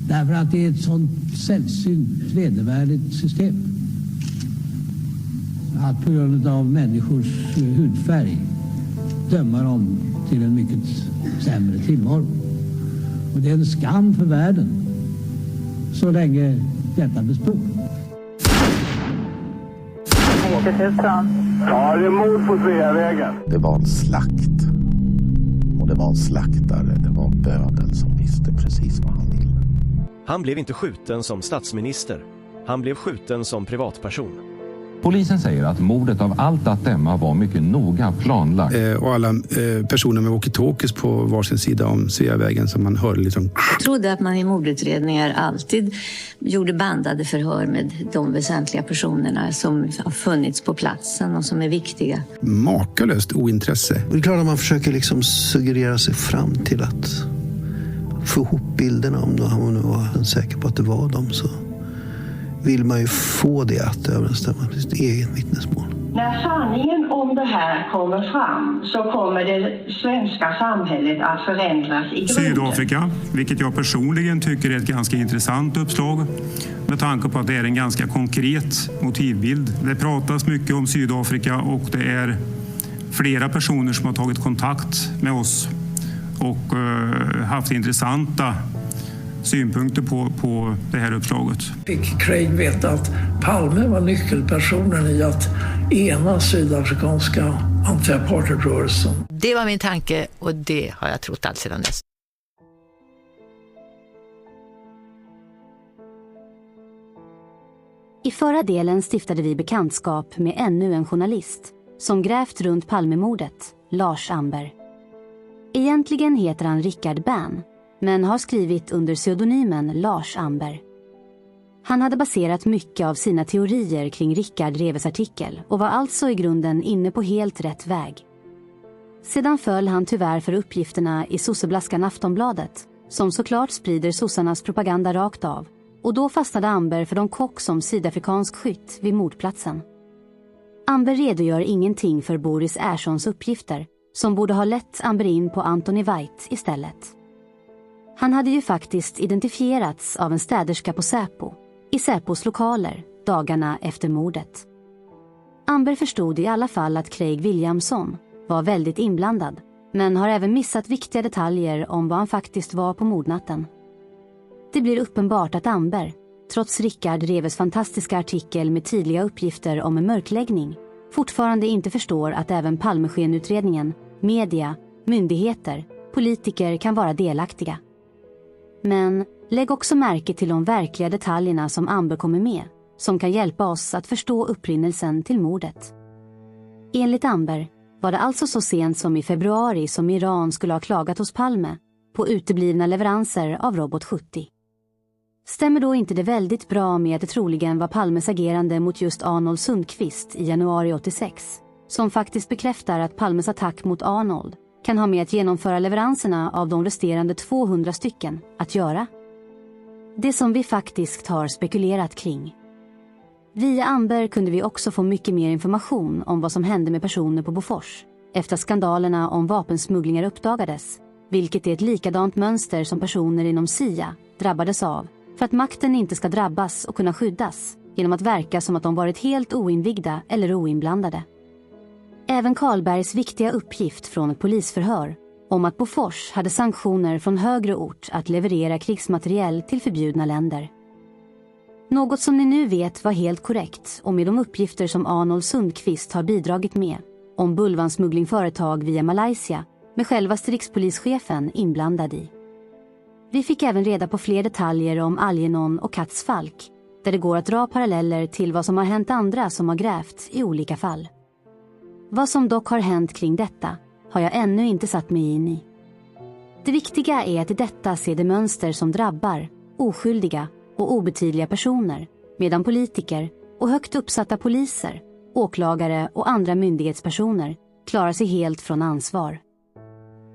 Därför att det är ett sånt sällsynt vedervärdigt system. Att på grund av människors hudfärg döma dem till en mycket sämre tillvaro. Och det är en skam för världen så länge detta består. Ja, det är mord på Sveavägen. Det var en slakt. Och det var en slaktare. Det var bödeln som visste precis vad han ville. Han blev inte skjuten som statsminister. Han blev skjuten som privatperson. Polisen säger att mordet av allt att döma var mycket noga planlagt. Och alla personer med walkie-talkies på varsin sida om Sveavägen som man hörde liksom. Jag trodde att man i mordutredningar alltid gjorde bandade förhör med de väsentliga personerna som har funnits på platsen och som är viktiga. Makalöst ointresse. Det är klart att man försöker liksom suggerera sig fram till att få ihop bilderna om man nu var säker på att det var dem, så vill man ju få det att överensstämma med sitt eget vittnesmål. När sanningen om det här kommer fram så kommer det svenska samhället att förändras i grunden. Sydafrika, vilket jag personligen tycker är ett ganska intressant uppslag med tanke på att det är en ganska konkret motivbild. Det pratas mycket om Sydafrika och det är flera personer som har tagit kontakt med oss och haft intressanta synpunkter på det här uppslaget. Fick Craig veta att Palme var nyckelpersonen i att ena sydafrikanska anti-apartheidrörelsen. Det var min tanke och det har jag trott allt sedan dess. I förra delen stiftade vi bekantskap med ännu en journalist som grävt runt Palmemordet, Lars Amber. Egentligen heter han Rickard Bern, men har skrivit under pseudonymen Lars Amber. Han hade baserat mycket av sina teorier kring Rickard Reves artikel och var alltså i grunden inne på helt rätt väg. Sedan föll han tyvärr för uppgifterna i sosseblaskan Aftonbladet, som såklart sprider sossarnas propaganda rakt av, och då fastnade Amber för de kock som sydafrikansk skytt vid mordplatsen. Amber redogör ingenting för Boris Erssons uppgifter, som borde ha lett Amber in på Anthony White istället. Han hade ju faktiskt identifierats av en städerska på Säpo, i Säpos lokaler, dagarna efter mordet. Amber förstod i alla fall att Craig Williamson var väldigt inblandad, men har även missat viktiga detaljer om vad han faktiskt var på mordnatten. Det blir uppenbart att Amber, trots Rickard Reves fantastiska artikel med tydliga uppgifter om en mörkläggning, fortfarande inte förstår att även Palmeskenutredningen, media, myndigheter, politiker kan vara delaktiga. Men lägg också märke till de verkliga detaljerna som Amber kommer med, som kan hjälpa oss att förstå upprinnelsen till mordet. Enligt Amber var det alltså så sent som i februari som Iran skulle ha klagat hos Palme på uteblivna leveranser av Robot 70. Stämmer då inte det väldigt bra med att det troligen var Palmes agerande mot just Arnold Sundqvist i januari 86, som faktiskt bekräftar att Palmes attack mot Arnold kan ha med att genomföra leveranserna av de resterande 200 stycken att göra? Det som vi faktiskt har spekulerat kring. Via Amber kunde vi också få mycket mer information om vad som hände med personer på Bofors efter skandalerna om vapensmugglingar uppdagades, vilket är ett likadant mönster som personer inom CIA drabbades av, för att makten inte ska drabbas och kunna skyddas genom att verka som att de varit helt oinvigda eller oinblandade. Även Karlbergs viktiga uppgift från ett polisförhör om att Bofors hade sanktioner från högre ort att leverera krigsmateriel till förbjudna länder. Något som ni nu vet var helt korrekt och med de uppgifter som Arnold Sundqvist har bidragit med om bulvansmugglingföretag via Malaysia med självaste rikspolischefen inblandad i. Vi fick även reda på fler detaljer om Algernon och Katz Falk, där det går att dra paralleller till vad som har hänt andra som har grävt i olika fall. Vad som dock har hänt kring detta har jag ännu inte satt mig in i. Det viktiga är att i detta se det mönster som drabbar oskyldiga och obetydliga personer, medan politiker och högt uppsatta poliser, åklagare och andra myndighetspersoner klarar sig helt från ansvar.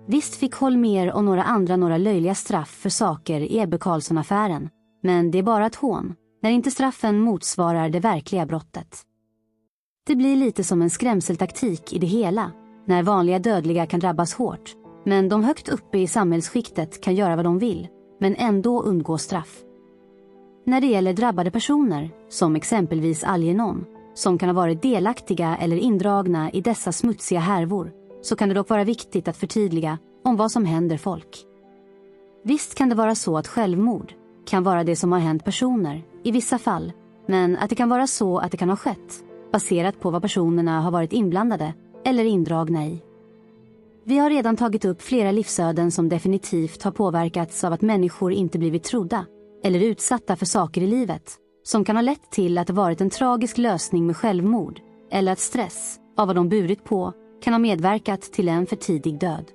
Visst fick Holmér och några andra några löjliga straff för saker i Ebbe Carlsson-affären, men det är bara ett hån när inte straffen motsvarar det verkliga brottet. Det blir lite som en skrämseltaktik i det hela, när vanliga dödliga kan drabbas hårt, men de högt uppe i samhällsskiktet kan göra vad de vill, men ändå undgå straff. När det gäller drabbade personer, som exempelvis Algernon, som kan ha varit delaktiga eller indragna i dessa smutsiga härvor, så kan det dock vara viktigt att förtydliga om vad som händer folk. Visst kan det vara så att självmord kan vara det som har hänt personer, i vissa fall, men att det kan vara så att det kan ha skett, baserat på vad personerna har varit inblandade eller indragna i. Vi har redan tagit upp flera livsöden som definitivt har påverkats av att människor inte blivit trodda eller utsatta för saker i livet, som kan ha lett till att det varit en tragisk lösning med självmord eller att stress av vad de burit på kan ha medverkat till en för tidig död.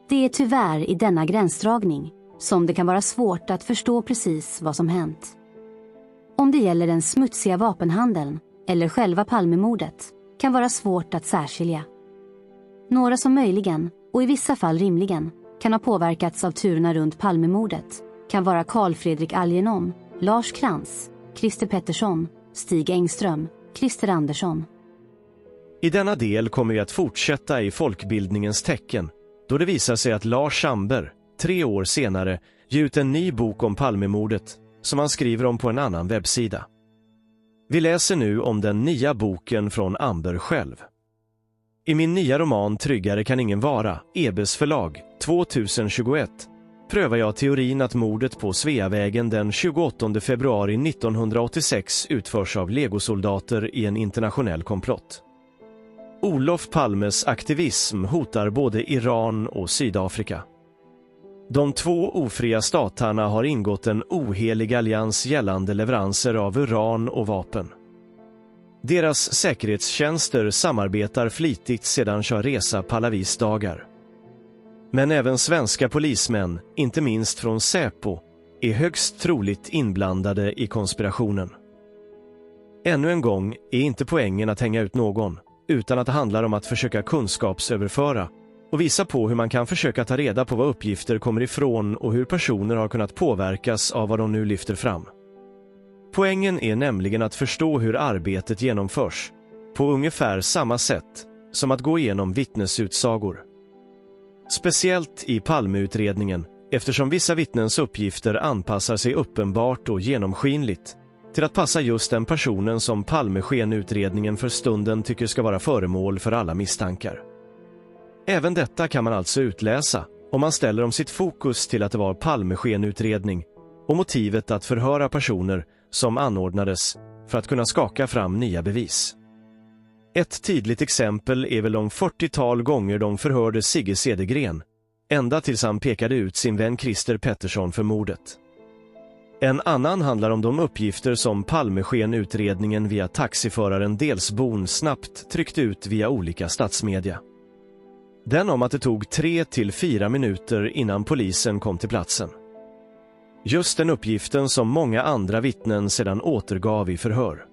Det är tyvärr i denna gränsdragning som det kan vara svårt att förstå precis vad som hänt. Om det gäller den smutsiga vapenhandeln eller själva Palmemordet kan vara svårt att särskilja. Några som möjligen, och i vissa fall rimligen, kan ha påverkats av turerna runt Palmemordet kan vara Carl Fredrik Algernon, Lars Krantz, Christer Pettersson, Stig Engström, Christer Andersson. I denna del kommer vi att fortsätta i folkbildningens tecken, då det visar sig att Lars Amber 3 år senare ger ut en ny bok om Palmemordet som han skriver om på en annan webbsida. Vi läser nu om den nya boken från Amber själv. I min nya roman Tryggare kan ingen vara, Ebes förlag, 2021, prövar jag teorin att mordet på Sveavägen den 28 februari 1986 utförs av legosoldater i en internationell komplott. Olof Palmes aktivism hotar både Iran och Sydafrika. De 2 ofria staterna har ingått en ohelig allians gällande leveranser av uran och vapen. Deras säkerhetstjänster samarbetar flitigt sedan Reza Pahlavis dagar. Men även svenska polismän, inte minst från Säpo, är högst troligt inblandade i konspirationen. Ännu en gång är inte poängen att hänga ut någon, utan att det handlar om att försöka kunskapsöverföra och visa på hur man kan försöka ta reda på vad uppgifter kommer ifrån och hur personer har kunnat påverkas av vad de nu lyfter fram. Poängen är nämligen att förstå hur arbetet genomförs, på ungefär samma sätt som att gå igenom vittnesutsagor. Speciellt i Palmeutredningen, eftersom vissa vittnens uppgifter anpassar sig uppenbart och genomskinligt till att passa just den personen som Palmeskenutredningen för stunden tycker ska vara föremål för alla misstankar. Även detta kan man alltså utläsa om man ställer om sitt fokus till att det var Palmeskenutredning och motivet att förhöra personer som anordnades för att kunna skaka fram nya bevis. Ett tydligt exempel är väl de 40-tal gånger de förhörde Sigge Cedergren, ända tills han pekade ut sin vän Christer Pettersson för mordet. En annan handlar om de uppgifter som Palmeskenutredningen via taxiföraren Delsborn snabbt tryckte ut via olika statsmedia. Den om att det tog 3 till 4 minuter innan polisen kom till platsen. Just den uppgiften som många andra vittnen sedan återgav i förhör.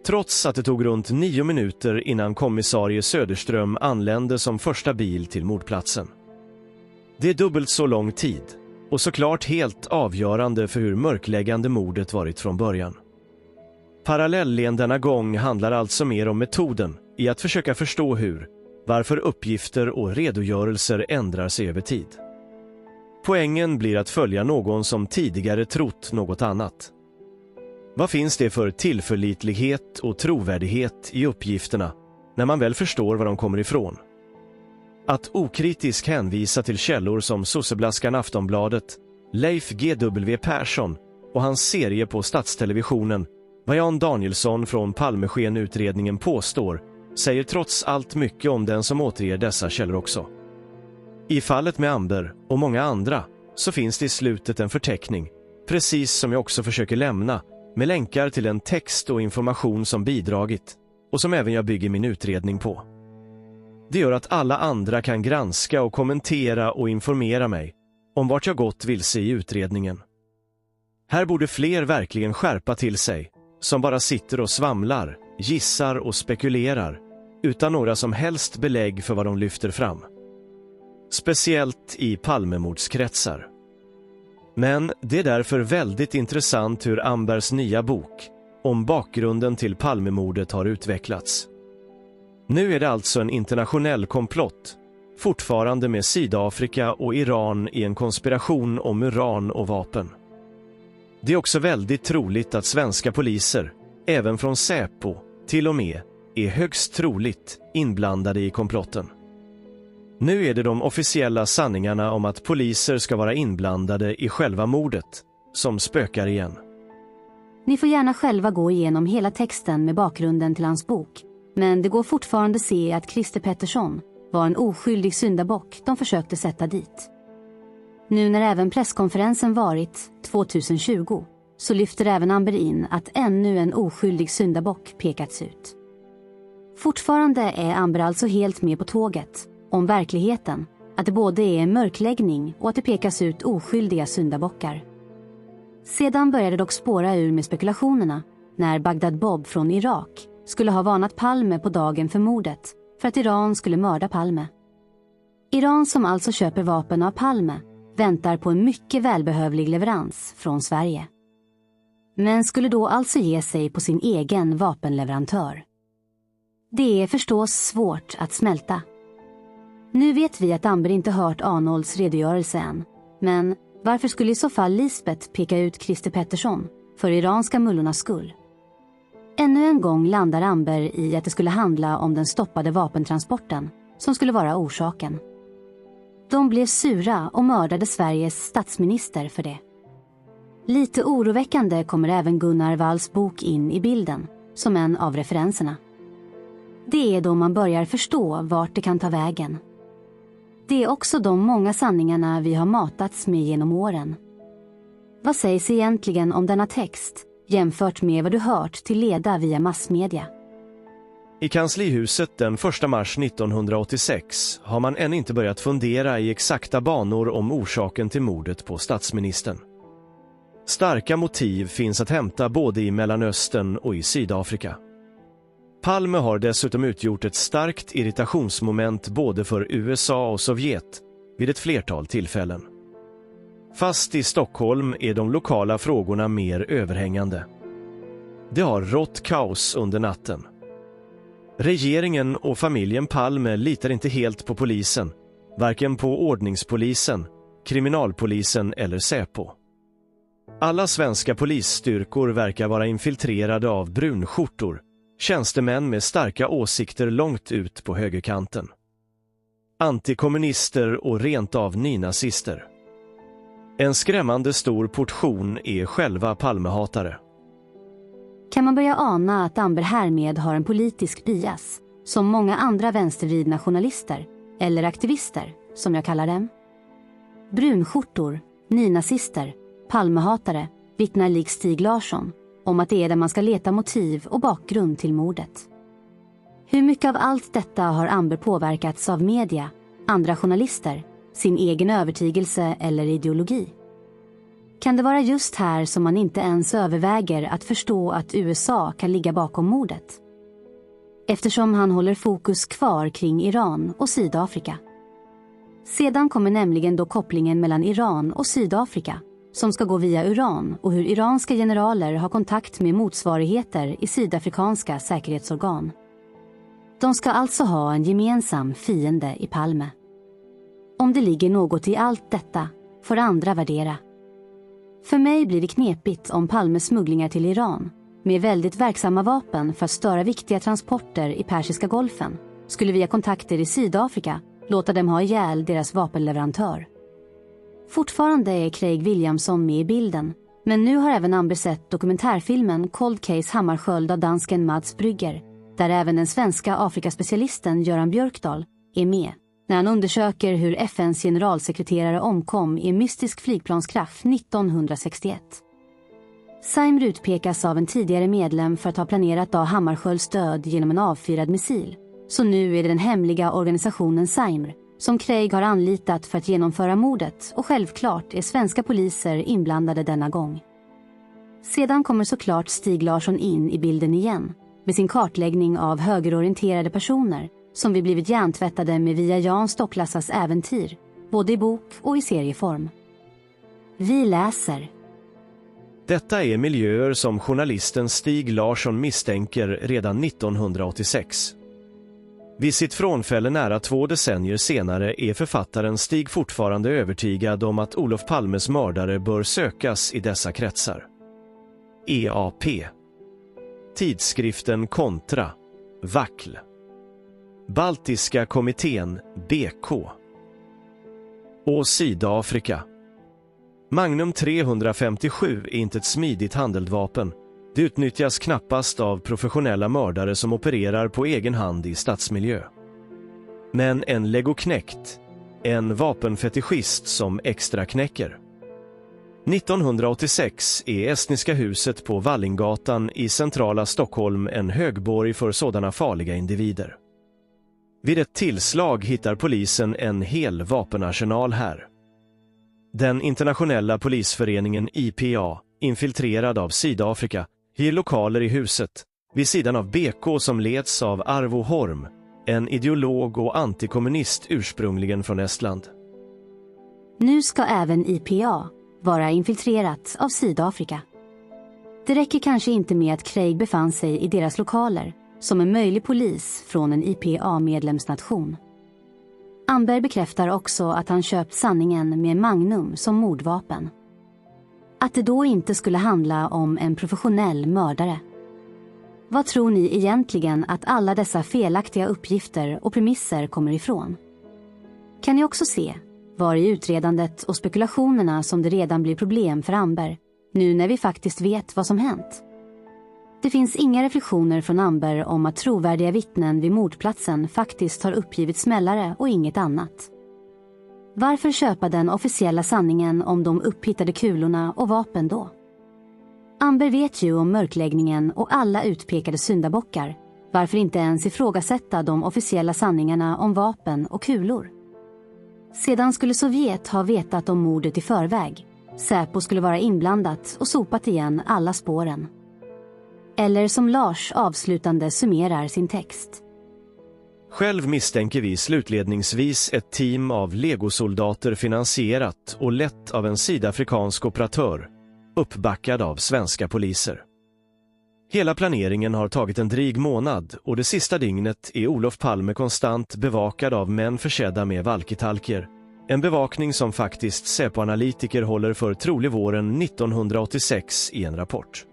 Trots att det tog runt 9 minuter innan kommissarie Söderström anlände som första bil till mordplatsen. Det är dubbelt så lång tid och såklart helt avgörande för hur mörkläggande mordet varit från början. Parallellen denna gång handlar alltså mer om metoden i att försöka förstå varför uppgifter och redogörelser ändrar sig över tid. Poängen blir att följa någon som tidigare trott något annat. Vad finns det för tillförlitlighet och trovärdighet i uppgifterna när man väl förstår var de kommer ifrån? Att okritiskt hänvisa till källor som sosseblaskan Aftonbladet, Leif G.W. Persson och hans serie på Statstelevisionen, vad Jan Danielsson från Palmeskenutredningen påstår, säger trots allt mycket om den som återger dessa källor också. I fallet med Amber och många andra så finns det i slutet en förteckning, precis som jag också försöker lämna, med länkar till en text och information som bidragit och som även jag bygger min utredning på. Det gör att alla andra kan granska och kommentera och informera mig om vart jag gått vilse i utredningen. Här borde fler verkligen skärpa till sig, som bara sitter och svamlar, gissar och spekulerar utan några som helst belägg för vad de lyfter fram. Speciellt i Palmemordskretsar. Men det är därför väldigt intressant hur Ambers nya bok om bakgrunden till Palmemordet har utvecklats. Nu är det alltså en internationell komplott fortfarande med Sydafrika och Iran i en konspiration om uran och vapen. Det är också väldigt troligt att svenska poliser, även från Säpo, till och med, är högst troligt inblandade i komplotten. Nu är det de officiella sanningarna om att poliser ska vara inblandade i själva mordet som spökar igen. Ni får gärna själva gå igenom hela texten med bakgrunden till hans bok, men det går fortfarande se att Christer Pettersson var en oskyldig syndabock de försökte sätta dit. Nu när även presskonferensen varit 2020 så lyfter även Amber in att ännu en oskyldig syndabock pekats ut. Fortfarande är Amber alltså helt med på tåget om verkligheten, att det både är en mörkläggning och att det pekas ut oskyldiga syndabockar. Sedan började dock spåra ur med spekulationerna när Bagdad Bob från Irak skulle ha varnat Palme på dagen för mordet för att Iran skulle mörda Palme. Iran, som alltså köper vapen av Palme, väntar på en mycket välbehövlig leverans från Sverige. Men skulle då alltså ge sig på sin egen vapenleverantör. Det är förstås svårt att smälta. Nu vet vi att Amber inte hört Arnolds redogörelse än, men varför skulle i så fall Lisbeth peka ut Christer Pettersson för iranska mullornas skull? Ännu en gång landar Amber i att det skulle handla om den stoppade vapentransporten som skulle vara orsaken. De blev sura och mördade Sveriges statsminister för det. Lite oroväckande kommer även Gunnar Walls bok in i bilden som en av referenserna. Det är då man börjar förstå vart det kan ta vägen. Det är också de många sanningarna vi har matats med genom åren. Vad sägs egentligen om denna text jämfört med vad du hört till leda via massmedia? I kanslihuset den 1 mars 1986 har man än inte börjat fundera i exakta banor om orsaken till mordet på statsministern. Starka motiv finns att hämta både i Mellanöstern och i Sydafrika. Palme har dessutom utgjort ett starkt irritationsmoment både för USA och Sovjet vid ett flertal tillfällen. Fast i Stockholm är de lokala frågorna mer överhängande. Det har rått kaos under natten. Regeringen och familjen Palme litar inte helt på polisen, varken på ordningspolisen, kriminalpolisen eller Säpo. Alla svenska polisstyrkor verkar vara infiltrerade av brunskjortor, tjänstemän med starka åsikter långt ut på högerkanten. Antikommunister och rent av nynazister. En skrämmande stor portion är själva Palmehatare. Kan man börja ana att Amber härmed har en politisk bias, som många andra vänstervridna journalister, eller aktivister, som jag kallar dem? Brunskjortor, nynazister, Palmehatare vittnar lik Stig Larsson om att det är där man ska leta motiv och bakgrund till mordet. Hur mycket av allt detta har Amber påverkats av media, andra journalister, sin egen övertygelse eller ideologi? Kan det vara just här som man inte ens överväger att förstå att USA kan ligga bakom mordet? Eftersom han håller fokus kvar kring Iran och Sydafrika. Sedan kommer nämligen då kopplingen mellan Iran och Sydafrika, som ska gå via uran, och hur iranska generaler har kontakt med motsvarigheter i sydafrikanska säkerhetsorgan. De ska alltså ha en gemensam fiende i Palme. Om det ligger något i allt detta får andra värdera. För mig blir det knepigt om Palmes smugglingar till Iran, med väldigt verksamma vapen för att störa viktiga transporter i Persiska golfen, skulle via kontakter i Sydafrika låta dem ha ihjäl deras vapenleverantör. Fortfarande är Craig Williamson med i bilden, men nu har även Amber sett dokumentärfilmen Cold Case Hammarskjöld av dansken Mads Brygger, där även den svenska Afrikaspecialisten Göran Björkdahl är med, när han undersöker hur FNs generalsekreterare omkom i en mystisk flygplanskrasch 1961. Saimr utpekas av en tidigare medlem för att ha planerat Dag Hammarskjölds död genom en avfyrad missil, så nu är det den hemliga organisationen Saimr som Craig har anlitat för att genomföra mordet, och självklart är svenska poliser inblandade denna gång. Sedan kommer såklart Stig Larsson in i bilden igen med sin kartläggning av högerorienterade personer som vi blivit hjärntvättade med via Jan Stocklassas äventyr, både i bok och i serieform. Vi läser. Detta är miljöer som journalisten Stig Larsson misstänker redan 1986. Vid sitt frånfälle nära 2 decennier senare är författaren Stig fortfarande övertygad om att Olof Palmes mördare bör sökas i dessa kretsar. EAP. Tidskriften Kontra. Vackl. Baltiska kommittén BK. Och Sydafrika. Magnum 357 är inte ett smidigt handeldvapen. Det utnyttjas knappast av professionella mördare som opererar på egen hand i stadsmiljö. Men en legoknekt, en vapenfetischist som extra knäcker. 1986 är Estniska huset på Vallinggatan i centrala Stockholm en högborg för sådana farliga individer. Vid ett tillslag hittar polisen en hel vapenarsenal här. Den internationella polisföreningen IPA, infiltrerad av Sydafrika, hyr lokaler i huset, vid sidan av BK som leds av Arvo Horm, en ideolog och antikommunist ursprungligen från Estland. Nu ska även IPA vara infiltrerat av Sydafrika. Det räcker kanske inte med att Craig befann sig i deras lokaler som en möjlig polis från en IPA-medlemsnation. Amber bekräftar också att han köpt sanningen med Magnum som mordvapen. Att det då inte skulle handla om en professionell mördare. Vad tror ni egentligen att alla dessa felaktiga uppgifter och premisser kommer ifrån? Kan ni också se var i utredandet och spekulationerna som det redan blir problem för Amber, nu när vi faktiskt vet vad som hänt? Det finns inga reflektioner från Amber om att trovärdiga vittnen vid mordplatsen faktiskt har uppgivit smällare och inget annat. Varför köpa den officiella sanningen om de upphittade kulorna och vapen då? Amber vet ju om mörkläggningen och alla utpekade syndabockar. Varför inte ens ifrågasätta de officiella sanningarna om vapen och kulor? Sedan skulle Sovjet ha vetat om mordet i förväg. Säpo skulle vara inblandat och sopat igen alla spåren. Eller som Lars avslutande summerar sin text. Själv misstänker vi slutledningsvis ett team av legosoldater finansierat och lett av en sydafrikansk operatör, uppbackad av svenska poliser. Hela planeringen har tagit en dryg månad och det sista dygnet är Olof Palme konstant bevakad av män försedda med valkitalker. En bevakning som faktiskt Säpo-analytiker håller för trolig våren 1986 i en rapport.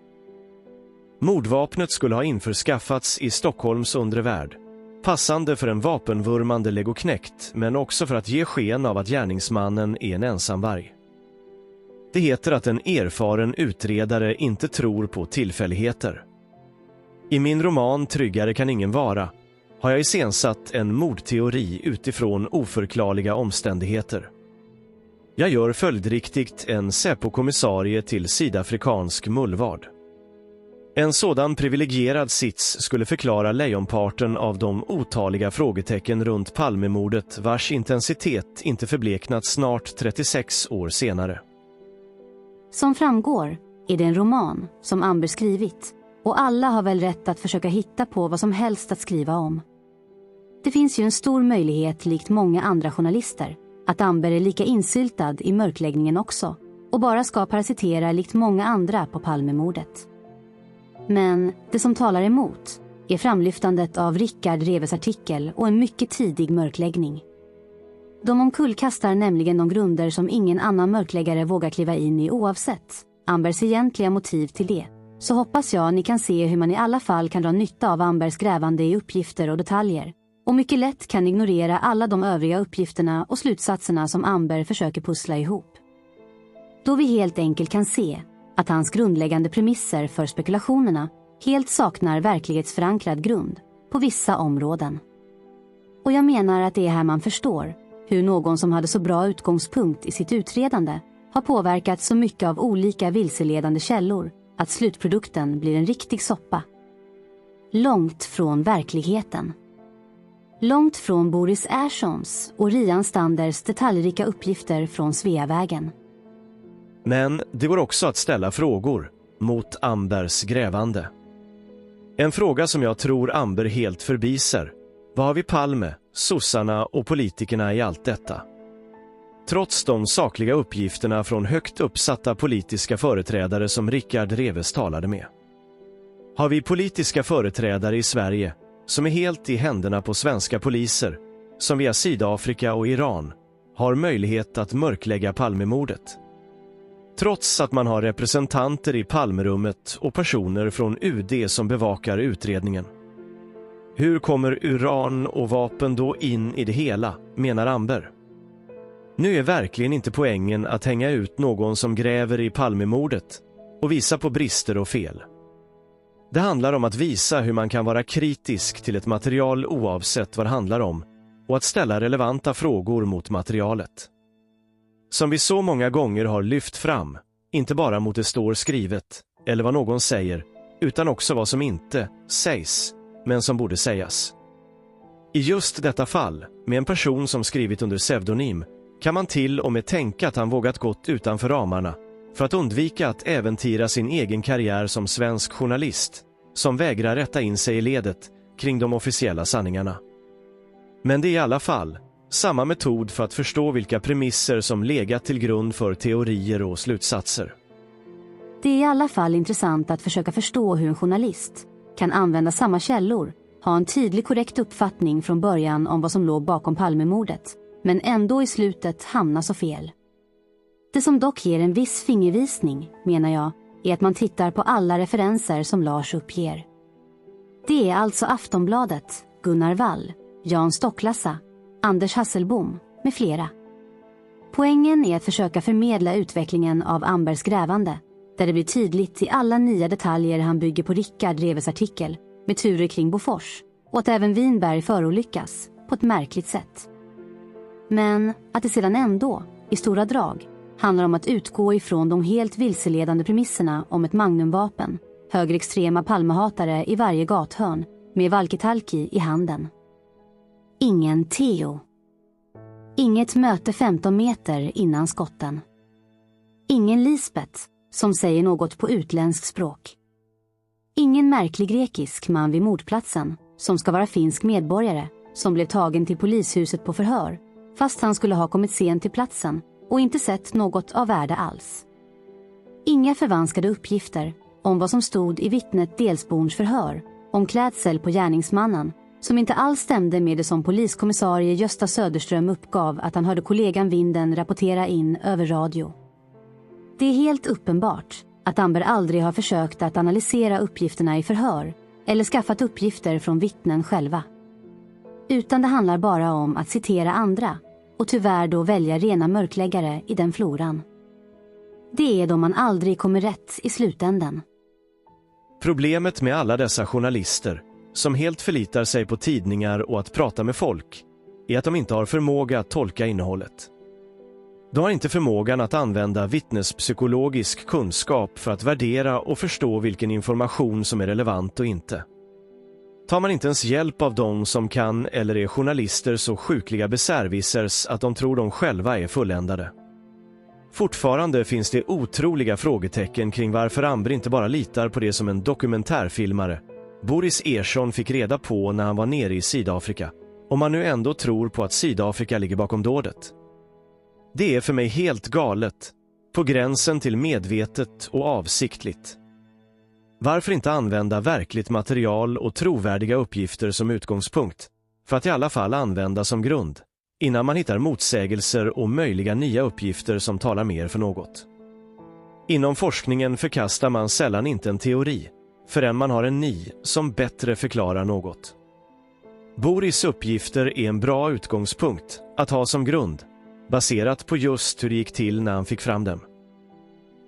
Mordvapnet skulle ha införskaffats i Stockholms undre värld. Passande för en vapenvurmande legoknekt, men också för att ge sken av att gärningsmannen är en ensamvarg. Det heter att en erfaren utredare inte tror på tillfälligheter. I min roman Tryggare kan ingen vara har jag iscensatt en mordteori utifrån oförklarliga omständigheter. Jag gör följdriktigt en Säpo-kommissarie till sydafrikansk mullvad. En sådan privilegierad sits skulle förklara lejonparten av de otaliga frågetecken runt Palmemordet vars intensitet inte förbleknat snart 36 år senare. Som framgår är det en roman som Amber skrivit och alla har väl rätt att försöka hitta på vad som helst att skriva om. Det finns ju en stor möjlighet, likt många andra journalister, att Amber är lika insyltad i mörkläggningen också och bara ska parasitera likt många andra på Palmemordet. Men det som talar emot är framlyftandet av Rickard Reves artikel och en mycket tidig mörkläggning. De omkullkastar nämligen de grunder som ingen annan mörkläggare vågar kliva in i oavsett Ambers egentliga motiv till det. Så hoppas jag ni kan se hur man i alla fall kan dra nytta av Ambers grävande i uppgifter och detaljer. Och mycket lätt kan ignorera alla de övriga uppgifterna och slutsatserna som Amber försöker pussla ihop. Då vi helt enkelt kan se att hans grundläggande premisser för spekulationerna helt saknar verklighetsförankrad grund på vissa områden. Och jag menar att det är här man förstår hur någon som hade så bra utgångspunkt i sitt utredande har påverkat så mycket av olika vilseledande källor att slutprodukten blir en riktig soppa. Långt från verkligheten. Långt från Boris Erssons och Rian Standers detaljrika uppgifter från Sveavägen. Men det går också att ställa frågor mot Ambers grävande. En fråga som jag tror Amber helt förbiser. Vad har vi Palme, sossarna och politikerna i allt detta? Trots de sakliga uppgifterna från högt uppsatta politiska företrädare som Rickard Reves talade med. Har vi politiska företrädare i Sverige som är helt i händerna på svenska poliser som via Sydafrika och Iran har möjlighet att mörklägga Palmemordet. Trots att man har representanter i Palmerummet och personer från UD som bevakar utredningen. Hur kommer uran och vapen då in i det hela, menar Amber. Nu är verkligen inte poängen att hänga ut någon som gräver i Palmemordet och visa på brister och fel. Det handlar om att visa hur man kan vara kritisk till ett material oavsett vad det handlar om och att ställa relevanta frågor mot materialet. Som vi så många gånger har lyft fram, inte bara mot det står skrivet eller vad någon säger, utan också vad som inte sägs, men som borde sägas. I just detta fall, med en person som skrivit under pseudonym, kan man till och med tänka att han vågat gått utanför ramarna för att undvika att äventyra sin egen karriär som svensk journalist, som vägrar rätta in sig i ledet kring de officiella sanningarna. Men det är i alla fall samma metod för att förstå vilka premisser som legat till grund för teorier och slutsatser. Det är i alla fall intressant att försöka förstå hur en journalist kan använda samma källor, ha en tydlig korrekt uppfattning från början om vad som låg bakom Palmemordet, men ändå i slutet hamna så fel. Det som dock ger en viss fingervisning, menar jag, är att man tittar på alla referenser som Lars uppger. Det är alltså Aftonbladet, Gunnar Wall, Jan Stocklassa, Anders Hasselbom med flera. Poängen är att försöka förmedla utvecklingen av Ambers grävande, där det blir tydligt i alla nya detaljer han bygger på Rickard Reves artikel med turer kring Bofors, och att även Winberg förolyckas på ett märkligt sätt. Men att det sedan ändå, i stora drag, handlar om att utgå ifrån de helt vilseledande premisserna om ett magnumvapen, högerextrema Palmehatare i varje gathörn med walkie-talkie i handen. Ingen Theo. Inget möte 15 meter innan skotten. Ingen Lisbeth som säger något på utländsk språk. Ingen märklig grekisk man vid mordplatsen som ska vara finsk medborgare som blev tagen till polishuset på förhör fast han skulle ha kommit sent till platsen och inte sett något av värde alls. Inga förvanskade uppgifter om vad som stod i vittnet Delsborns förhör om klädsel på gärningsmannen som inte alls stämde med det som poliskommissarie Gösta Söderström uppgav att han hörde kollegan Vinden rapportera in över radio. Det är helt uppenbart att Amber aldrig har försökt att analysera uppgifterna i förhör eller skaffat uppgifter från vittnen själva. Utan det handlar bara om att citera andra och tyvärr då välja rena mörkläggare i den floran. Det är då man aldrig kommer rätt i slutänden. Problemet med alla dessa journalister som helt förlitar sig på tidningar och att prata med folk är att de inte har förmåga att tolka innehållet. De har inte förmågan att använda vittnespsykologisk kunskap för att värdera och förstå vilken information som är relevant och inte. Tar man inte ens hjälp av de som kan eller är journalister så sjukliga besserwissers att de tror de själva är fulländade. Fortfarande finns det otroliga frågetecken kring varför Amber inte bara litar på det som en dokumentärfilmare, Boris Ersson, fick reda på när han var nere i Sydafrika, om man nu ändå tror på att Sydafrika ligger bakom dådet. Det är för mig helt galet, på gränsen till medvetet och avsiktligt. Varför inte använda verkligt material och trovärdiga uppgifter som utgångspunkt, för att i alla fall använda som grund, innan man hittar motsägelser och möjliga nya uppgifter som talar mer för något. Inom forskningen förkastar man sällan inte en teori, förrän man har en ny som bättre förklarar något. Boris uppgifter är en bra utgångspunkt att ha som grund, baserat på just hur det gick till när han fick fram dem.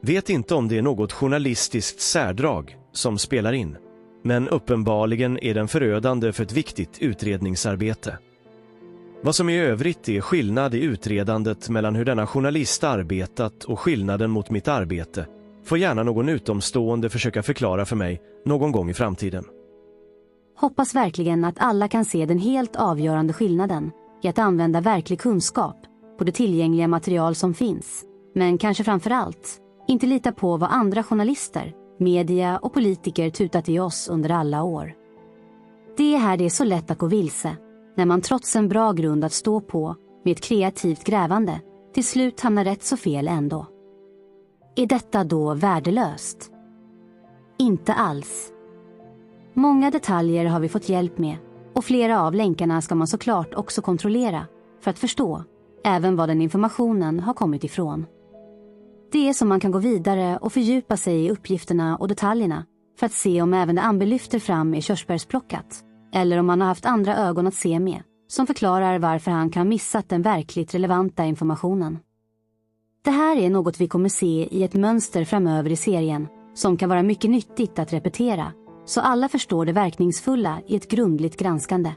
Vet inte om det är något journalistiskt särdrag som spelar in, men uppenbarligen är den förödande för ett viktigt utredningsarbete. Vad som i övrigt är skillnad i utredandet mellan hur denna journalist arbetat och skillnaden mot mitt arbete får gärna någon utomstående försöka förklara för mig någon gång i framtiden. Hoppas verkligen att alla kan se den helt avgörande skillnaden i att använda verklig kunskap på det tillgängliga material som finns, men kanske framför allt inte lita på vad andra journalister, media och politiker tutat i oss under alla år. Det är här det är så lätt att gå vilse, när man trots en bra grund att stå på med ett kreativt grävande till slut hamnar rätt så fel ändå. Är detta då värdelöst? Inte alls. Många detaljer har vi fått hjälp med Och flera av länkarna ska man såklart också kontrollera för att förstå även var den informationen har kommit ifrån. Det är som man kan gå vidare och fördjupa sig i uppgifterna och detaljerna för att se om även det Amber lyfter fram är körsbärsplockat eller om man har haft andra ögon att se med som förklarar varför han kan ha missat den verkligt relevanta informationen. Det här är något vi kommer se i ett mönster framöver i serien som kan vara mycket nyttigt att repetera så alla förstår det verkningsfulla i ett grundligt granskande.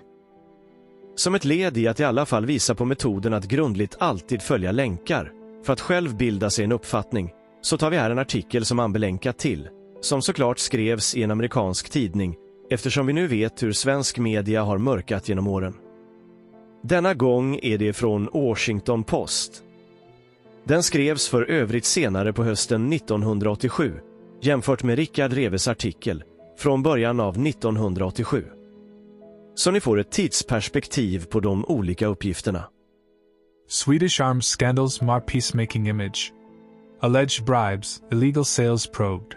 Som ett led i att i alla fall visa på metoden att grundligt alltid följa länkar för att själv bilda sig en uppfattning så tar vi här en artikel som Amber länkat till, som såklart skrevs i en amerikansk tidning eftersom vi nu vet hur svensk media har mörkat genom åren. Denna gång är det från Washington Post. Den skrevs för övrigt senare på hösten 1987 jämfört med Rickard Reves artikel från början av 1987. Så ni får ett tidsperspektiv på de olika uppgifterna. Swedish arms scandals mar peacemaking image. Alleged bribes, illegal sales probed.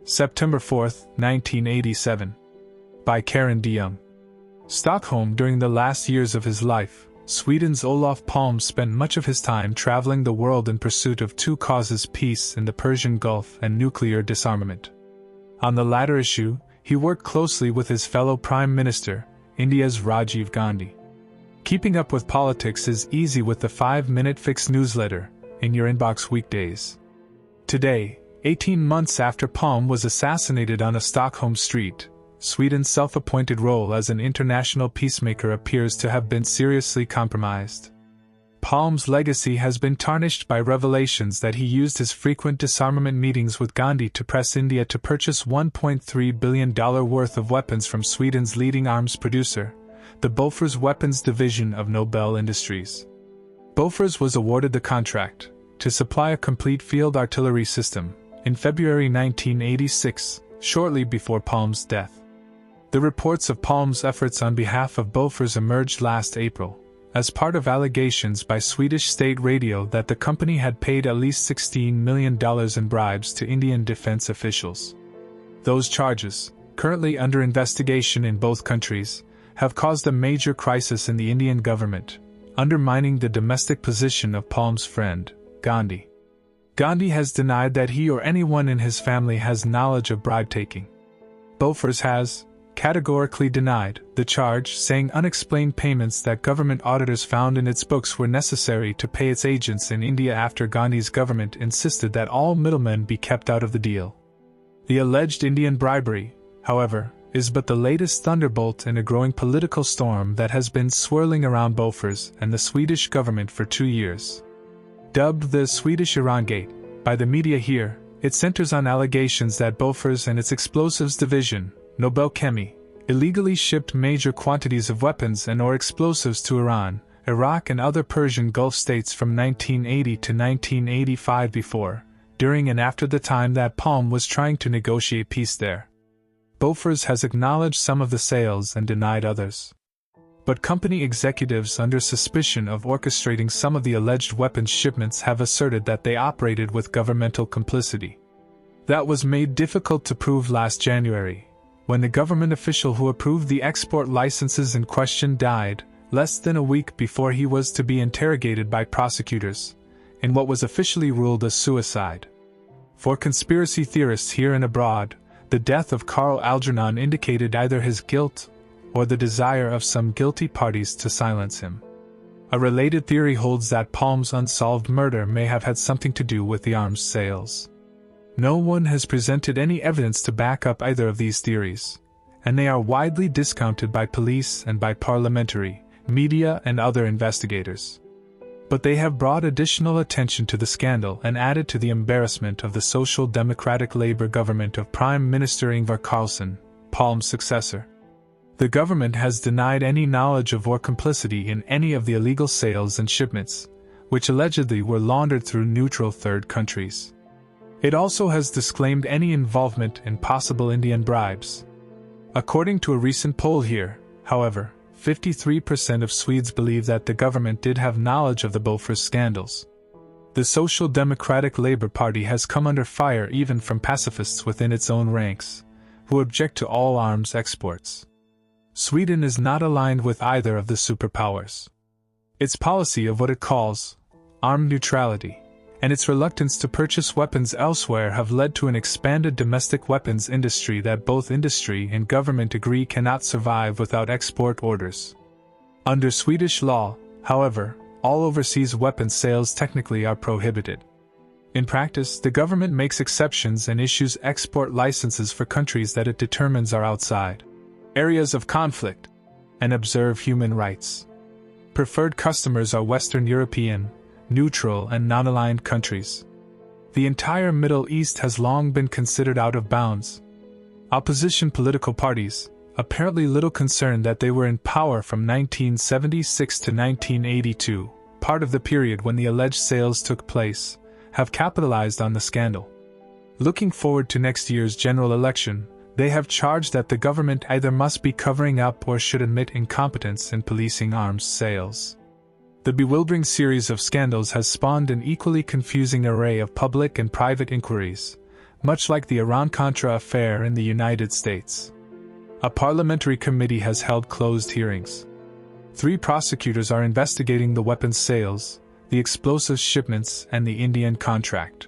September 4th, 1987. By Karen de Young. Stockholm. During the last years of his life, Sweden's Olof Palme spent much of his time traveling the world in pursuit of two causes: peace in the Persian Gulf and nuclear disarmament. On the latter issue, he worked closely with his fellow Prime Minister, India's Rajiv Gandhi. Keeping up with politics is easy with the 5-minute fix newsletter in your inbox weekdays. Today, 18 months after Palme was assassinated on a Stockholm street, Sweden's self-appointed role as an international peacemaker appears to have been seriously compromised. Palme's legacy has been tarnished by revelations that he used his frequent disarmament meetings with Gandhi to press India to purchase $1.3 billion worth of weapons from Sweden's leading arms producer, the Bofors Weapons Division of Nobel Industries. Bofors was awarded the contract to supply a complete field artillery system in February 1986, shortly before Palme's death. The reports of Palme's efforts on behalf of Bofors emerged last April, as part of allegations by Swedish state radio that the company had paid at least $16 million in bribes to Indian defense officials. Those charges, currently under investigation in both countries, have caused a major crisis in the Indian government, undermining the domestic position of Palme's friend, Gandhi. Gandhi has denied that he or anyone in his family has knowledge of bribe-taking. Bofors has categorically denied the charge, saying unexplained payments that government auditors found in its books were necessary to pay its agents in India after Gandhi's government insisted that all middlemen be kept out of the deal. The alleged Indian bribery, however, is but the latest thunderbolt in a growing political storm that has been swirling around Bofors and the Swedish government for 2 years. Dubbed the Swedish Iran Gate by the media here, it centers on allegations that Bofors and its explosives division, Nobel Chemi, illegally shipped major quantities of weapons and or explosives to Iran, Iraq and other Persian Gulf states from 1980 to 1985 before, during and after the time that Palme was trying to negotiate peace there. Bofors has acknowledged some of the sales and denied others. But company executives under suspicion of orchestrating some of the alleged weapons shipments have asserted that they operated with governmental complicity. That was made difficult to prove last January, when the government official who approved the export licenses in question died, less than a week before he was to be interrogated by prosecutors, in what was officially ruled as suicide. For conspiracy theorists here and abroad, the death of Carl Algernon indicated either his guilt or the desire of some guilty parties to silence him. A related theory holds that Palme's unsolved murder may have had something to do with the arms sales. No one has presented any evidence to back up either of these theories, and they are widely discounted by police and by parliamentary, media and other investigators. But they have brought additional attention to the scandal and added to the embarrassment of the Social Democratic Labour government of Prime Minister Ingvar Carlsson, Palme's successor. The government has denied any knowledge of or complicity in any of the illegal sales and shipments, which allegedly were laundered through neutral third countries. It also has disclaimed any involvement in possible Indian bribes. According to a recent poll here, however, 53% of Swedes believe that the government did have knowledge of the Bofors scandals. The Social Democratic Labour Party has come under fire even from pacifists within its own ranks, who object to all arms exports. Sweden is not aligned with either of the superpowers. Its policy of what it calls armed neutrality and its reluctance to purchase weapons elsewhere have led to an expanded domestic weapons industry that both industry and government agree cannot survive without export orders. Under Swedish law, however, all overseas weapons sales technically are prohibited. In practice, the government makes exceptions and issues export licenses for countries that it determines are outside areas of conflict and observe human rights. Preferred customers are Western European, neutral and non-aligned countries. The entire Middle East has long been considered out of bounds. Opposition political parties, apparently little concerned that they were in power from 1976 to 1982, part of the period when the alleged sales took place, have capitalized on the scandal. Looking forward to next year's general election, they have charged that the government either must be covering up or should admit incompetence in policing arms sales. The bewildering series of scandals has spawned an equally confusing array of public and private inquiries, much like the Iran-Contra affair in the United States. A parliamentary committee has held closed hearings. 3 prosecutors are investigating the weapons sales, the explosives shipments, and the Indian contract.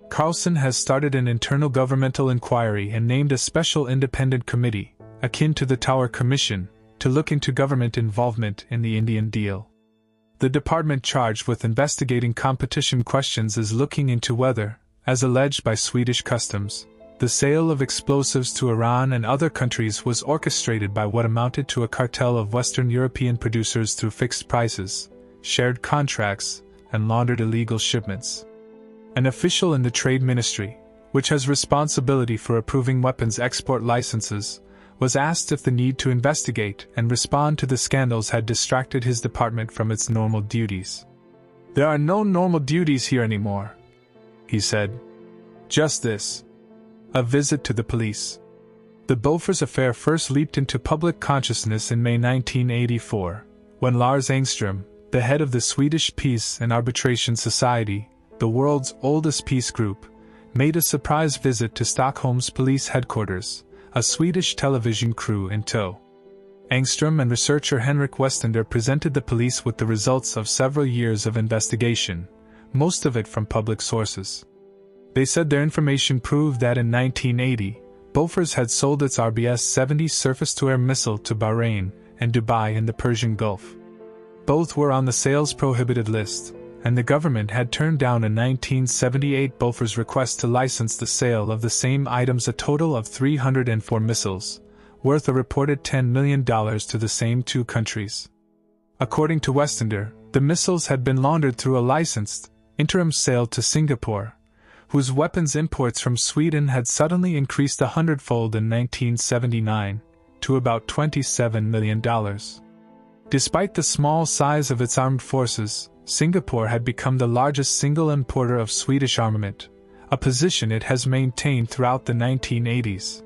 Carlson has started an internal governmental inquiry and named a special independent committee, akin to the Tower Commission, to look into government involvement in the Indian deal. The department charged with investigating competition questions is looking into whether, as alleged by Swedish customs, the sale of explosives to Iran and other countries was orchestrated by what amounted to a cartel of Western European producers through fixed prices, shared contracts, and laundered illegal shipments. An official in the Trade Ministry, which has responsibility for approving weapons export licenses, was asked if the need to investigate and respond to the scandals had distracted his department from its normal duties. "There are no normal duties here anymore," he said. "Just this. A visit to the police." The Bofors affair first leaped into public consciousness in May 1984, when Lars Engström, the head of the Swedish Peace and Arbitration Society, the world's oldest peace group, made a surprise visit to Stockholm's police headquarters, a Swedish television crew in tow. Engström and researcher Henrik Westander presented the police with the results of several years of investigation, most of it from public sources. They said their information proved that in 1980, Bofors had sold its RBS-70 surface-to-air missile to Bahrain and Dubai in the Persian Gulf. Both were on the sales prohibited list, and the government had turned down a 1978 Bofors request to license the sale of the same items, a total of 304 missiles, worth a reported $10 million to the same 2 countries. According to Westander, the missiles had been laundered through a licensed, interim sale to Singapore, whose weapons imports from Sweden had suddenly increased 100-fold in 1979, to about $27 million. Despite the small size of its armed forces, Singapore had become the largest single importer of Swedish armament, a position it has maintained throughout the 1980s.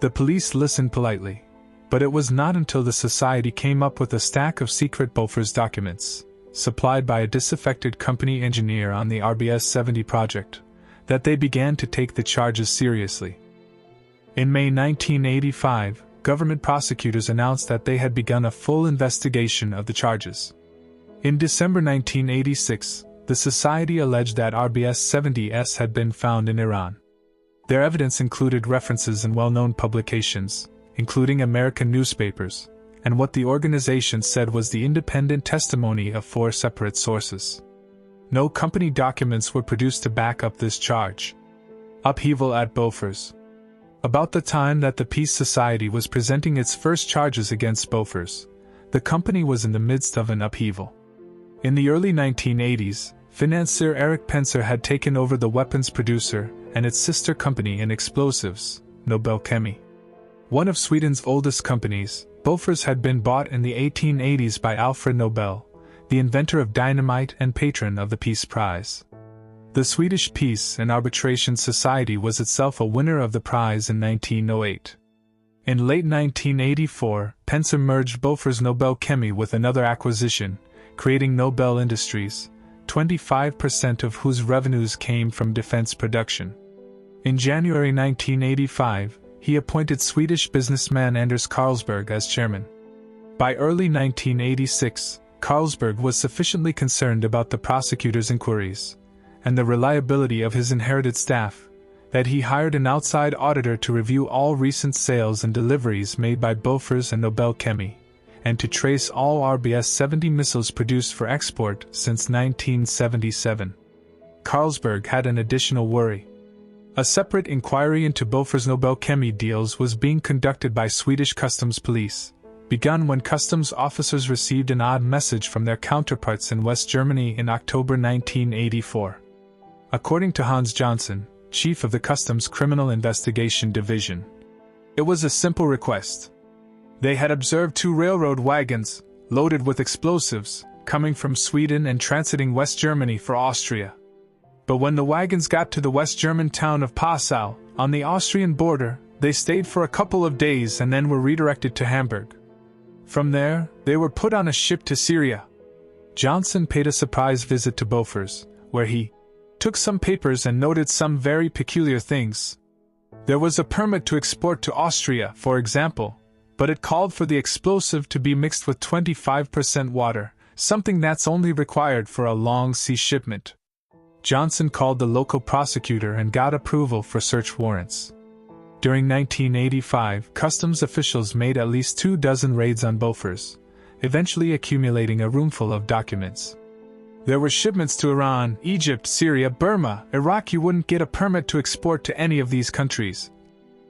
The police listened politely, but it was not until the society came up with a stack of secret Bofors documents, supplied by a disaffected company engineer on the RBS-70 project, that they began to take the charges seriously. In May 1985, government prosecutors announced that they had begun a full investigation of the charges. In December 1986, the society alleged that RBS-70s had been found in Iran. Their evidence included references in well-known publications, including American newspapers, and what the organization said was the independent testimony of 4 separate sources. No company documents were produced to back up this charge. Upheaval at Bofors. About the time that the Peace Society was presenting its first charges against Bofors, the company was in the midst of an upheaval. In the early 1980s, financier Erik Penser had taken over the weapons producer and its sister company in explosives, Nobel Chemi. One of Sweden's oldest companies, Bofors had been bought in the 1880s by Alfred Nobel, the inventor of dynamite and patron of the Peace Prize. The Swedish Peace and Arbitration Society was itself a winner of the prize in 1908. In late 1984, Penser merged Bofors Nobel Chemi with another acquisition, creating Nobel Industries, 25% of whose revenues came from defense production. In January 1985, he appointed Swedish businessman Anders Carlsberg as chairman. By early 1986, Carlsberg was sufficiently concerned about the prosecutor's inquiries and the reliability of his inherited staff that he hired an outside auditor to review all recent sales and deliveries made by Bofors and Nobel Chemi, and to trace all RBS-70 missiles produced for export since 1977. Carlsberg had an additional worry. A separate inquiry into Bofors Nobel Chemi deals was being conducted by Swedish customs police, begun when customs officers received an odd message from their counterparts in West Germany in October 1984. According to Hans Johnson, chief of the Customs Criminal Investigation Division, it was a simple request. They had observed 2 railroad wagons, loaded with explosives, coming from Sweden and transiting West Germany for Austria. But when the wagons got to the West German town of Passau, on the Austrian border, they stayed for a couple of days and then were redirected to Hamburg. From there, they were put on a ship to Syria. Johnson paid a surprise visit to Bofors, where he took some papers and noted some very peculiar things. There was a permit to export to Austria, for example, but it called for the explosive to be mixed with 25% water, something that's only required for a long sea shipment. Johnson called the local prosecutor and got approval for search warrants. During 1985, customs officials made at least 24 raids on Bofors, eventually accumulating a roomful of documents. There were shipments to Iran, Egypt, Syria, Burma, Iraq. You wouldn't get a permit to export to any of these countries,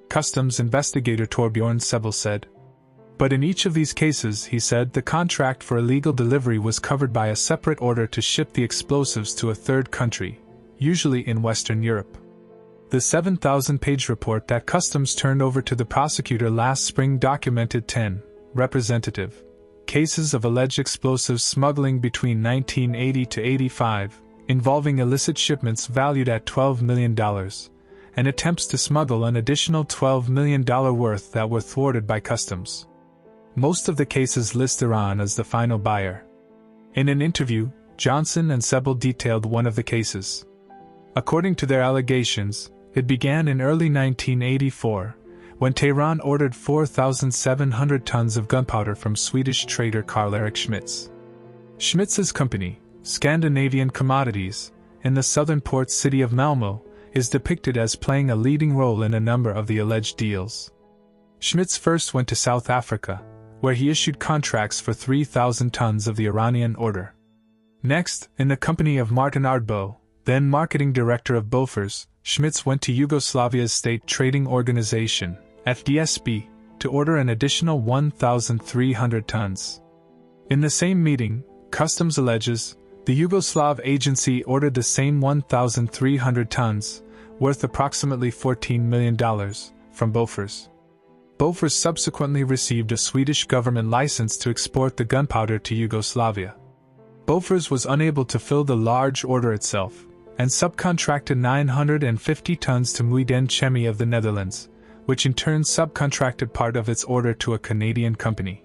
customs investigator Torbjorn Sebel said. But in each of these cases, he said, the contract for illegal delivery was covered by a separate order to ship the explosives to a third country, usually in Western Europe. The 7,000-page report that Customs turned over to the prosecutor last spring documented 10 representative cases of alleged explosive smuggling between 1980 to 85, involving illicit shipments valued at $12 million, and attempts to smuggle an additional $12 million worth that were thwarted by Customs. Most of the cases list Iran as the final buyer. In an interview, Johnson and Sebel detailed one of the cases. According to their allegations, it began in early 1984, when Tehran ordered 4,700 tons of gunpowder from Swedish trader Karl-Erik Schmitz. Schmitz's company, Scandinavian Commodities, in the southern port city of Malmö, is depicted as playing a leading role in a number of the alleged deals. Schmitz first went to South Africa, where he issued contracts for 3,000 tons of the Iranian order. Next, in the company of Martin Ardbo, then marketing director of Bofors, Schmitz went to Yugoslavia's State Trading Organization, FDSB, to order an additional 1,300 tons. In the same meeting, Customs alleges, the Yugoslav agency ordered the same 1,300 tons, worth approximately $14 million, from Bofors. Bofors subsequently received a Swedish government license to export the gunpowder to Yugoslavia. Bofors was unable to fill the large order itself, and subcontracted 950 tons to Muiden Chemi of the Netherlands, which in turn subcontracted part of its order to a Canadian company.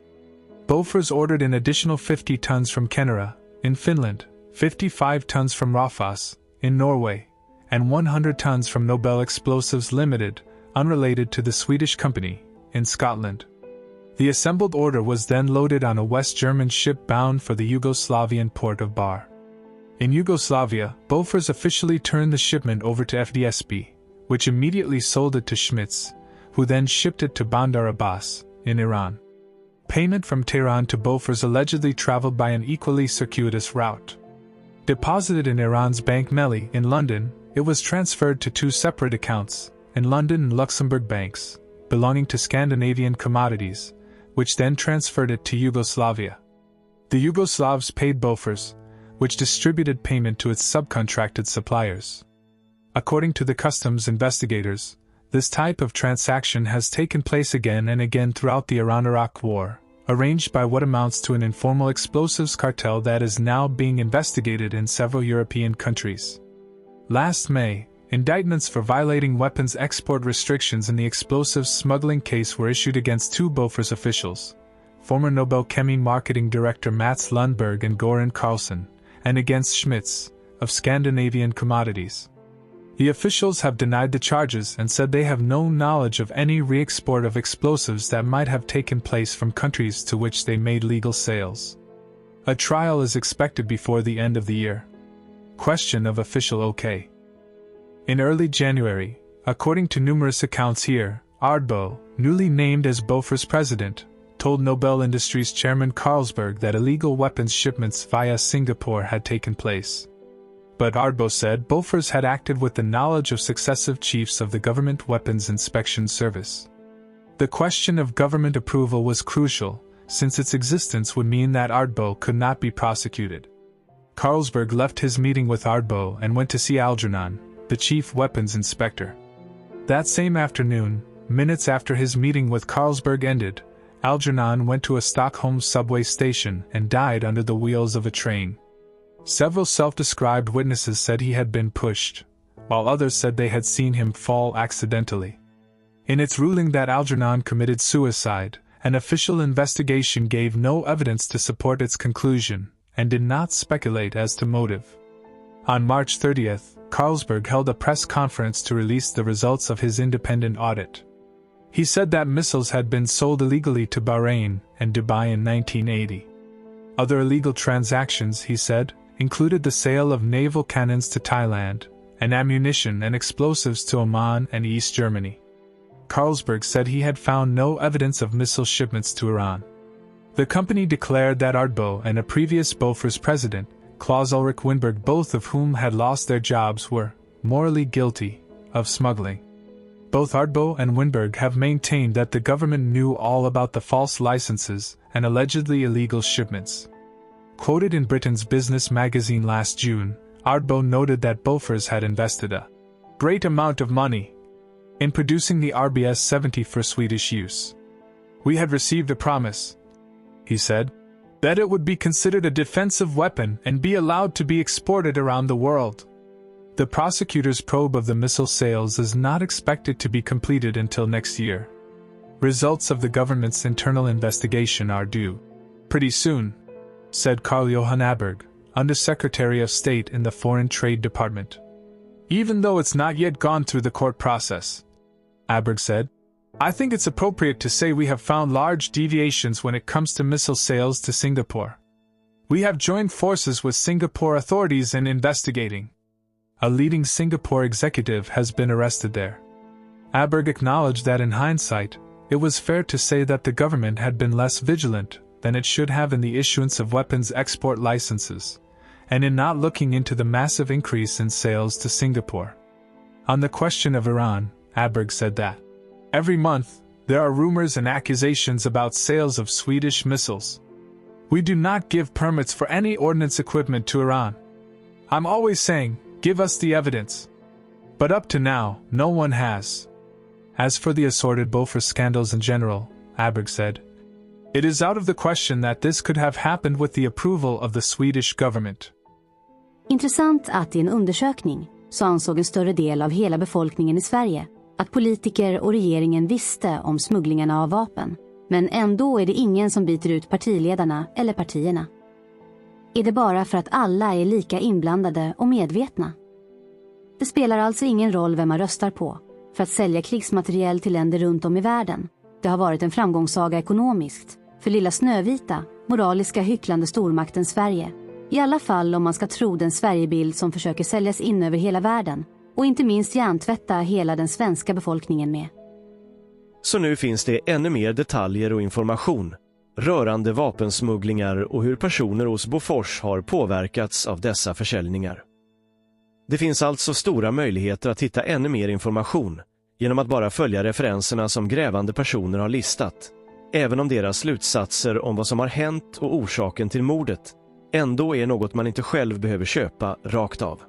Bofors ordered an additional 50 tons from Kemira, in Finland, 55 tons from Raufoss, in Norway, and 100 tons from Nobel Explosives Limited, unrelated to the Swedish company, in Scotland. The assembled order was then loaded on a West German ship bound for the Yugoslavian port of Bar. In Yugoslavia, Bofors officially turned the shipment over to FDSB, which immediately sold it to Schmitz, who then shipped it to Bandar Abbas, in Iran. Payment from Tehran to Bofors allegedly traveled by an equally circuitous route. Deposited in Iran's Bank Melli in London, it was transferred to 2 separate accounts, in London and Luxembourg banks, belonging to Scandinavian Commodities, which then transferred it to Yugoslavia. The Yugoslavs paid Bofors, which distributed payment to its subcontracted suppliers. According to the customs investigators, this type of transaction has taken place again and again throughout the Iran-Iraq War, arranged by what amounts to an informal explosives cartel that is now being investigated in several European countries. Last May, indictments for violating weapons export restrictions in the explosives smuggling case were issued against 2 Bofors officials, former Nobel Chemi marketing director Mats Lundberg and Goran Karlsson, and against Schmitz, of Scandinavian Commodities. The officials have denied the charges and said they have no knowledge of any re-export of explosives that might have taken place from countries to which they made legal sales. A trial is expected before the end of the year. Question of official OK. In early January, according to numerous accounts here, Ardbo, newly named as Bofors president, told Nobel Industries chairman Carlsberg that illegal weapons shipments via Singapore had taken place. But Ardbo said Bofors had acted with the knowledge of successive chiefs of the Government Weapons Inspection Service. The question of government approval was crucial, since its existence would mean that Ardbo could not be prosecuted. Carlsberg left his meeting with Ardbo and went to see Algernon, the chief weapons inspector. That same afternoon, minutes after his meeting with Carlsberg ended, Algernon went to a Stockholm subway station and died under the wheels of a train. Several self-described witnesses said he had been pushed, while others said they had seen him fall accidentally. In its ruling that Algernon committed suicide, an official investigation gave no evidence to support its conclusion, and did not speculate as to motive. On March 30th, Carlsberg held a press conference to release the results of his independent audit. He said that missiles had been sold illegally to Bahrain and Dubai in 1980. Other illegal transactions, he said, included the sale of naval cannons to Thailand, and ammunition and explosives to Oman and East Germany. Carlsberg said he had found no evidence of missile shipments to Iran. The company declared that Ardbo and a previous Bofors president, Claus Ulrich Winberg, both of whom had lost their jobs, were morally guilty of smuggling. Both Ardbo and Winberg have maintained that the government knew all about the false licenses and allegedly illegal shipments. Quoted in Britain's Business magazine last June, Ardbo noted that Bofors had invested a great amount of money in producing the RBS 70 for Swedish use. We had received a promise, he said, that it would be considered a defensive weapon and be allowed to be exported around the world. The prosecutor's probe of the missile sales is not expected to be completed until next year. Results of the government's internal investigation are due pretty soon, said Carl-Johan Aberg, Undersecretary of State in the Foreign Trade Department. Even though it's not yet gone through the court process, Aberg said, I think it's appropriate to say we have found large deviations when it comes to missile sales to Singapore. We have joined forces with Singapore authorities in investigating. A leading Singapore executive has been arrested there. Aberg acknowledged that in hindsight, it was fair to say that the government had been less vigilant than it should have in the issuance of weapons export licenses, and in not looking into the massive increase in sales to Singapore. On the question of Iran, Aberg said that every month, there are rumors and accusations about sales of Swedish missiles. We do not give permits for any ordnance equipment to Iran. I'm always saying, give us the evidence. But up to now, no one has. As for the assorted Bofors scandals in general, Aberg said, it is out of the question that this could have happened with the approval of the Swedish government. Intressant att i en undersökning så ansåg en större del av hela befolkningen i Sverige att politiker och regeringen visste om smugglingarna av vapen, men ändå är det ingen som byter ut partiledarna eller partierna. Är det bara för att alla är lika inblandade och medvetna? Det spelar alltså ingen roll vem man röstar på för att sälja krigsmateriel till länder runt om i världen. Det har varit en framgångssaga ekonomiskt för lilla snövita, moraliska hycklande stormakten Sverige. I alla fall om man ska tro den Sverigebild som försöker säljas in över hela världen och inte minst hjärntvätta hela den svenska befolkningen med. Så nu finns det ännu mer detaljer och information rörande vapensmugglingar och hur personer hos Bofors har påverkats av dessa försäljningar. Det finns alltså stora möjligheter att hitta ännu mer information genom att bara följa referenserna som grävande personer har listat, även om deras slutsatser om vad som har hänt och orsaken till mordet ändå är något man inte själv behöver köpa rakt av.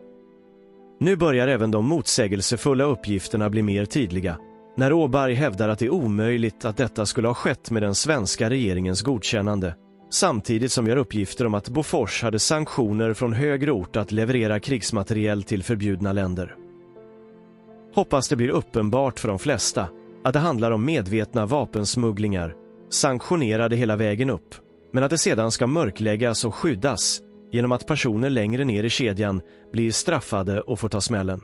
Nu börjar även de motsägelsefulla uppgifterna bli mer tydliga, när Åberg hävdar att det är omöjligt att detta skulle ha skett med den svenska regeringens godkännande, samtidigt som gör uppgifter om att Bofors hade sanktioner från högre ort att leverera krigsmateriel till förbjudna länder. Hoppas det blir uppenbart för de flesta att det handlar om medvetna vapensmugglingar, sanktionerade hela vägen upp, men att det sedan ska mörkläggas och skyddas genom att personer längre ner i kedjan blir straffade och får ta smällen.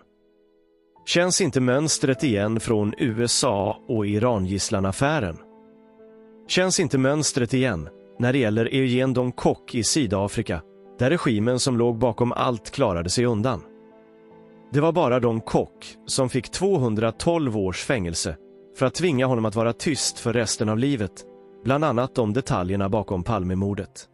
Känns inte mönstret igen från USA och Iran-gisslan-affären? Känns inte mönstret igen när det gäller Eugene Don Kock i Sydafrika, där regimen som låg bakom allt klarade sig undan? Det var bara Don Kock som fick 212 års fängelse för att tvinga honom att vara tyst för resten av livet, bland annat om detaljerna bakom Palmemordet.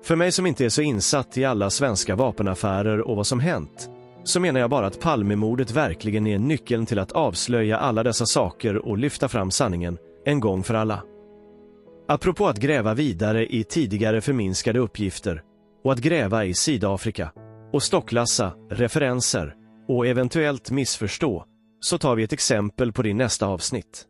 För mig som inte är så insatt i alla svenska vapenaffärer och vad som hänt, så menar jag bara att Palmemordet verkligen är nyckeln till att avslöja alla dessa saker och lyfta fram sanningen en gång för alla. Apropå att gräva vidare i tidigare förminskade uppgifter och att gräva i Sydafrika och stocklassa referenser och eventuellt missförstå, så tar vi ett exempel på det i nästa avsnitt.